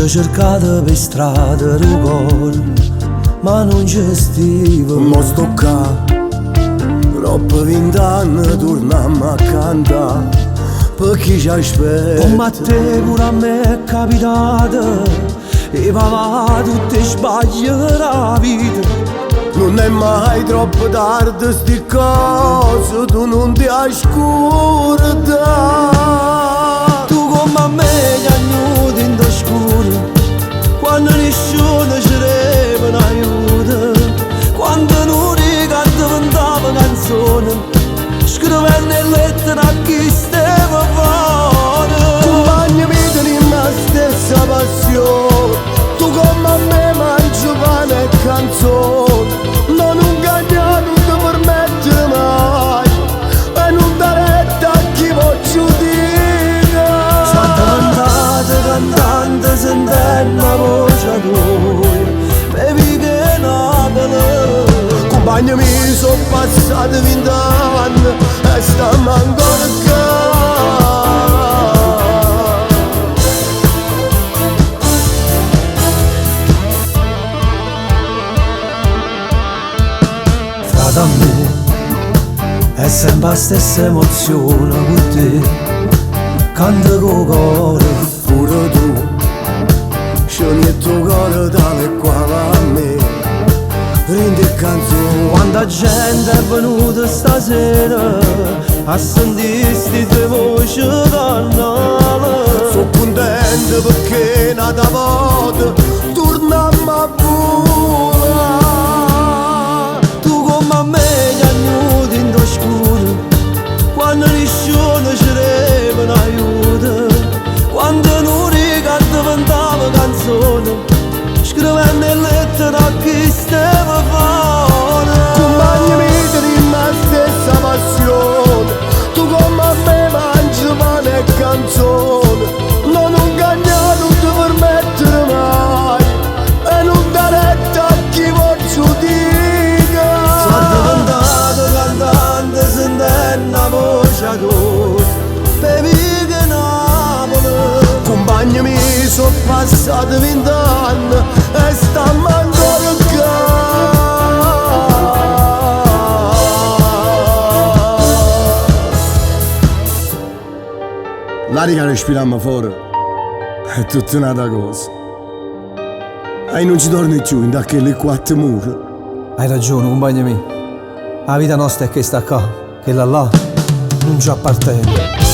ci cercate per strada il cuore, ma non ci stiva. Mo sto qua, troppo 20 anni torniamo a cantare, per chi ci aspetta. Come a te pure a me è capitato, e papà tutte sbagli della vita. Non è mai troppo tardi sti cose, tu non ti ascolta. Tu come a me gli agnuti in scuro, quando nessuno ci reva un aiuto, quando non ricantava canzoni, scrivendo in lettera a chi stava fuori. Compagni mi teniamo la stessa passione, tu come a me mangi pane e canzoni. Non un cagno non ti permette mai, e non dare retta a chi voglio dire. Santa cantante, cantante, sentendo la voce tua, bevi che Napoli. Compagni mi sono passati 20 anni e stiamo ancora qua. Frate a me è sempre la stessa emozione con te, canta con cuore. Pure tu, scegli il tuo cuore tale quale a me, rendi canzone. Quanta gente è venuta stasera a sentire sti tue voci cannate. Sono contento perché nata volta torniamo a volare. Tu come a me gli agnuti in scuro, quando nessuno ci reva un aiuto, quando non ricantava canzoni, scrivendo in lettera a chi stava fuori. Compagni mi teniamo la stessa passione, tu come a me mangi pane e canzoni. Non un cagno non ti permettere mai, e non dare retta a chi voglio dire. Sono diventato cantante sentendo la voce tua, bevi che Napoli. Compagni mi sono passati 20 anni e stiamo ancora qua. L'aria che respiriamo fuori è tutta un'altra cosa. E non ci torni più in quelle quattro mura. Hai ragione, compagni miei. La vita nostra è questa qua, che là non ci appartiene.